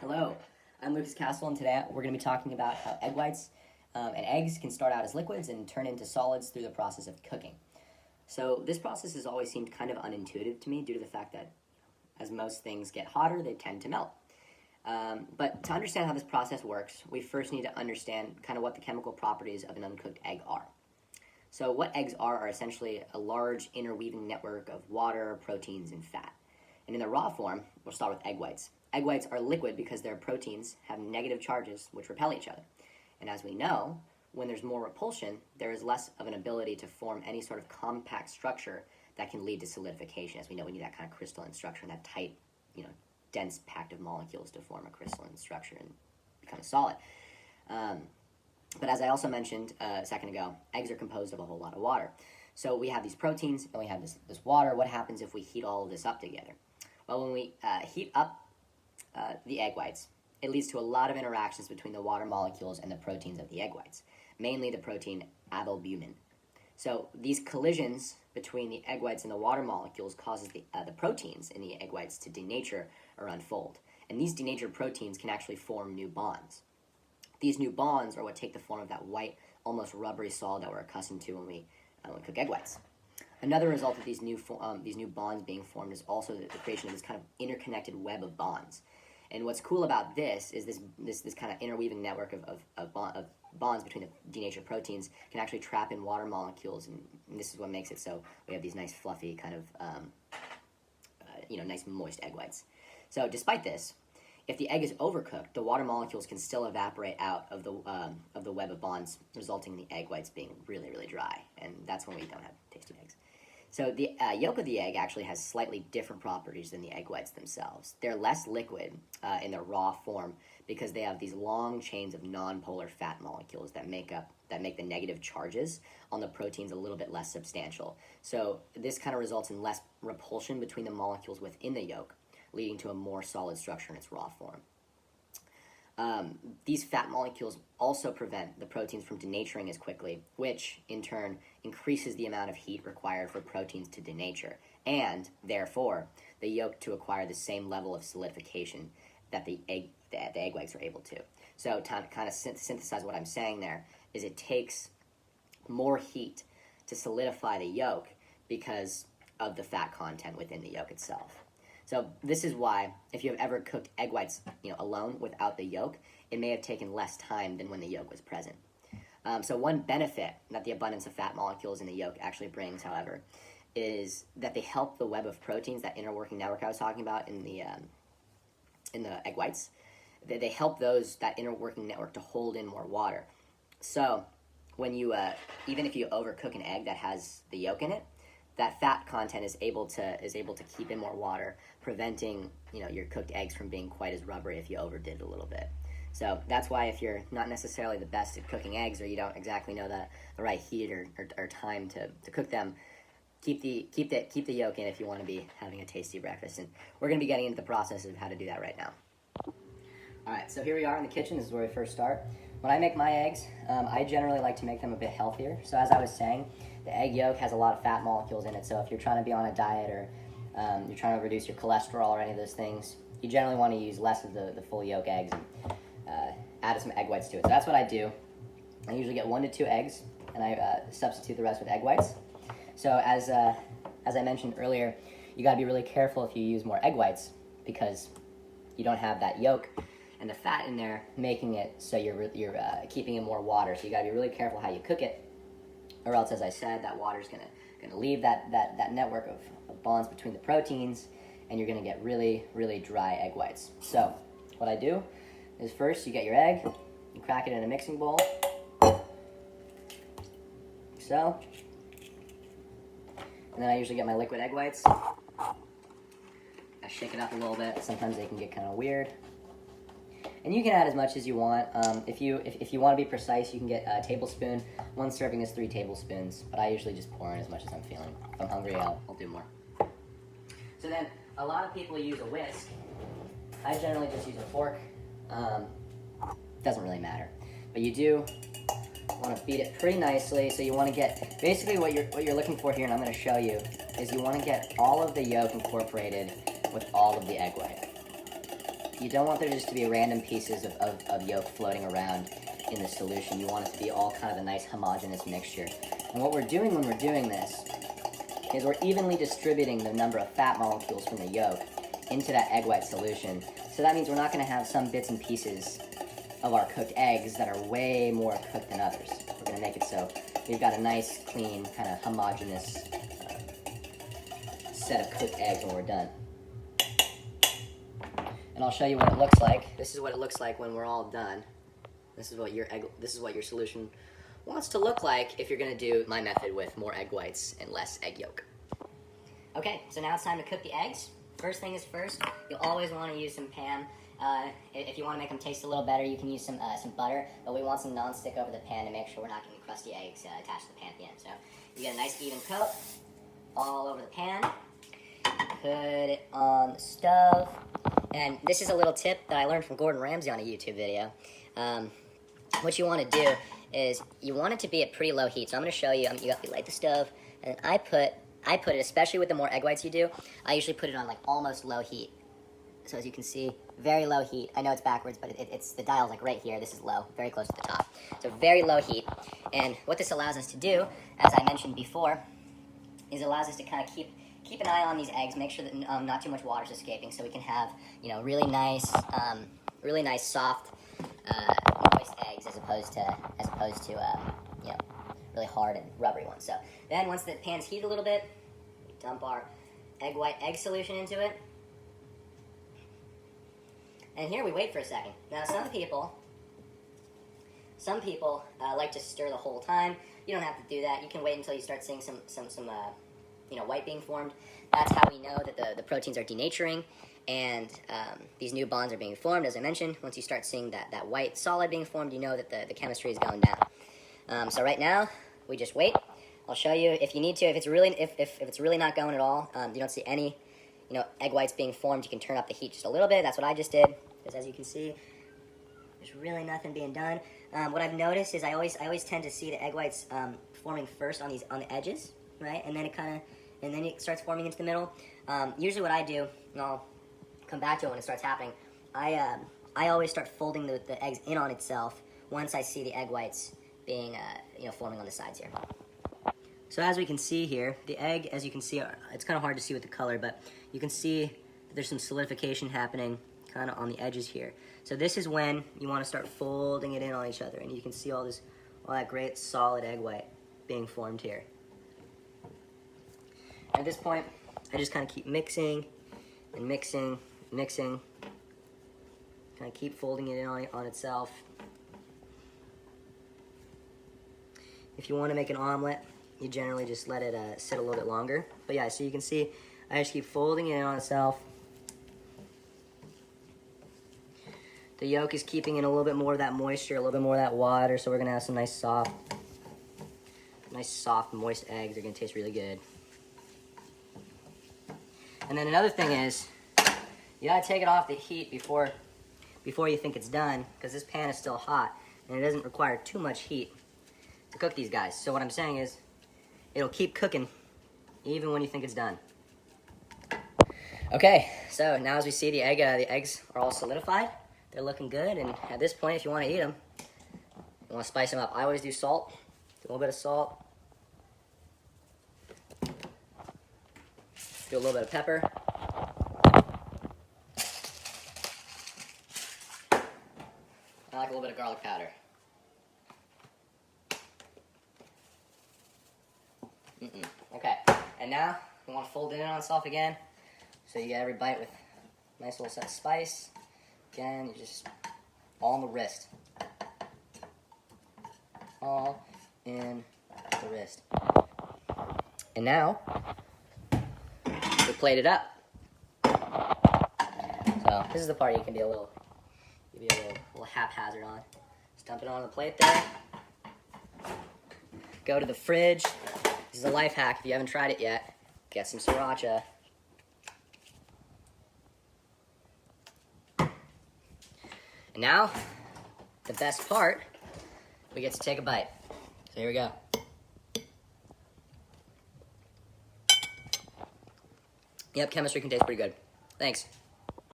Hello, I'm Lucas Castle, and today we're going to be talking about how egg whites and eggs can start out as liquids and turn into solids through the process of cooking. So this process has always seemed kind of unintuitive to me due to the fact that as most things get hotter, they tend to melt. But to understand how this process works, we first need to understand kind of what the chemical properties of an uncooked egg are. So what eggs are essentially a large interweaving network of water, proteins, and fat. And in the raw form, we'll start with egg whites. Egg whites are liquid because their proteins have negative charges which repel each other. And as we know, when there's more repulsion, there is less of an ability to form any sort of compact structure that can lead to solidification. As we know, we need that kind of crystalline structure and that tight, dense packed of molecules to form a crystalline structure and become a solid. But as I also mentioned a second ago, eggs are composed of a whole lot of water. So we have these proteins and we have this water. What happens if we heat all of this up together? Well, when we heat up the egg whites, it leads to a lot of interactions between the water molecules and the proteins of the egg whites, mainly the protein albumin. So these collisions between the egg whites and the water molecules causes the proteins in the egg whites to denature or unfold. And these denatured proteins can actually form new bonds. These new bonds are what take the form of that white, almost rubbery solid that we're accustomed to when we cook egg whites. Another result of these new bonds being formed is also the creation of this kind of interconnected web of bonds. And what's cool about this is this kind of interweaving network of bonds between the denatured proteins can actually trap in water molecules, and this is what makes it so we have these nice fluffy kind of nice moist egg whites. So despite this, if the egg is overcooked, the water molecules can still evaporate out of the web of bonds, resulting in the egg whites being really, really dry, and that's when we don't have tasty eggs. So the yolk of the egg actually has slightly different properties than the egg whites themselves. They're less liquid in their raw form because they have these long chains of nonpolar fat molecules that make the negative charges on the proteins a little bit less substantial. So this kind of results in less repulsion between the molecules within the yolk, leading to a more solid structure in its raw form. These fat molecules also prevent the proteins from denaturing as quickly, which in turn increases the amount of heat required for proteins to denature, and therefore the yolk to acquire the same level of solidification that the egg whites are able to. So to kind of synthesize what I'm saying there is it takes more heat to solidify the yolk because of the fat content within the yolk itself. So this is why, if you have ever cooked egg whites, alone without the yolk, it may have taken less time than when the yolk was present. So one benefit that the abundance of fat molecules in the yolk actually brings, however, is that they help the web of proteins, that inner working network I was talking about in the egg whites. They help that inner working network to hold in more water. So when you even if you overcook an egg that has the yolk in it, that fat content is able to keep in more water, preventing your cooked eggs from being quite as rubbery if you overdid it a little bit. So that's why if you're not necessarily the best at cooking eggs, or you don't exactly know the right heat or time to cook them, keep the yolk in if you want to be having a tasty breakfast. And we're going to be getting into the process of how to do that right now. All right, so here we are in the kitchen. This is where we first start. When I make my eggs, I generally like to make them a bit healthier. So as I was saying, the egg yolk has a lot of fat molecules in it. So if you're trying to be on a diet or you're trying to reduce your cholesterol or any of those things, you generally want to use less of the full yolk eggs and add some egg whites to it. So that's what I do. I usually get 1 to 2 eggs, and I substitute the rest with egg whites. So as I mentioned earlier, you got to be really careful if you use more egg whites because you don't have that yolk and the fat in there making it so you're keeping in more water. So you got to be really careful how you cook it, or else, as I said, that water's gonna leave that network of bonds between the proteins, and you're gonna get really, really dry egg whites. So what I do is first you get your egg, you crack it in a mixing bowl, so, and then I usually get my liquid egg whites. I shake it up a little bit. Sometimes they can get kind of weird. And you can add as much as you want. If you want to be precise, you can get a tablespoon. 1 serving is 3 tablespoons, but I usually just pour in as much as I'm feeling. If I'm hungry, I'll do more. So then, a lot of people use a whisk. I generally just use a fork. Doesn't really matter, but you do want to beat it pretty nicely. So you want to get basically what you're looking for here, and I'm going to show you, is you want to get all of the yolk incorporated with all of the egg white. you don't want there just to be random pieces of yolk floating around in the solution. You want it to be all kind of a nice homogeneous mixture. And what we're doing when we're doing this is we're evenly distributing the number of fat molecules from the yolk into that egg white solution. So that means we're not going to have some bits and pieces of our cooked eggs that are way more cooked than others. We're going to make it so we've got a nice, clean, kind of homogeneous set of cooked eggs when we're done. And I'll show you what it looks like. This is what it looks like when we're all done. This is what your solution wants to look like if you're going to do my method with more egg whites and less egg yolk. Okay, so now it's time to cook the eggs. First thing is first, you'll always want to use some pan. If you want to make them taste a little better, you can use some butter, but we want some non-stick over the pan to make sure we're not getting crusty eggs attached to the pan at the end. So you get a nice even coat all over the pan. Put it on the stove. And this is a little tip that I learned from Gordon Ramsay on a YouTube video. What you want to do is you want it to be at pretty low heat. So I'm going to show you. You light the stove, and I put it, especially with the more egg whites you do, I usually put it on like almost low heat. So as you can see, very low heat. I know it's backwards, but it's the dial's like right here. This is low, very close to the top. So very low heat. And what this allows us to do, as I mentioned before, is it allows us to kind of keep an eye on these eggs, make sure that not too much water is escaping, so we can have really nice soft moist eggs as opposed to really hard and rubbery ones. So then once the pan's heated a little bit, we dump our egg solution into it. And here we wait for a second. Now some people like to stir the whole time. You don't have to do that. You can wait until you start seeing some white being formed. That's how we know that the proteins are denaturing and these new bonds are being formed. As I mentioned, once you start seeing that white solid being formed, you know that the chemistry is going down. So right now, we just wait. I'll show you if you need to. If it's really not going at all, you don't see any egg whites being formed, you can turn up the heat just a little bit. That's what I just did, because as you can see, there's really nothing being done. What I've noticed is I always tend to see the egg whites forming first on the edges, right? And then it starts forming into the middle. Usually what I do, and I'll come back to it when it starts happening, I always start folding the eggs in on itself once I see the egg whites being forming on the sides here. So as we can see here, the egg, as you can see, it's kind of hard to see with the color, but you can see that there's some solidification happening kind of on the edges here. So this is when you want to start folding it in on each other, and you can see all that great solid egg white being formed here. At this point, I just kind of keep mixing and mixing, kind of keep folding it in on itself. If you want to make an omelet, you generally just let it sit a little bit longer. But yeah, so you can see, I just keep folding it in on itself. The yolk is keeping in a little bit more of that moisture, a little bit more of that water, so we're going to have some nice soft, moist eggs. They're going to taste really good. And then another thing is, you got to take it off the heat before you think it's done, because this pan is still hot, and it doesn't require too much heat to cook these guys. So what I'm saying is, it'll keep cooking even when you think it's done. Okay, so now as we see the eggs are all solidified. They're looking good, and at this point, if you want to eat them, you want to spice them up. I always do salt, do a little bit of salt, do a little bit of pepper. I like a little bit of garlic powder. Okay, and now you want to fold it in on itself again, so you get every bite with a nice little set of spice. Again, you just all on the wrist. All in the wrist. And now, we plate it up. So this is the part you can be a little haphazard on. Just dump it on the plate there. Go to the fridge. This is a life hack if you haven't tried it yet. Get some sriracha. And now, the best part, we get to take a bite. So here we go. Yep, chemistry can taste pretty good. Thanks.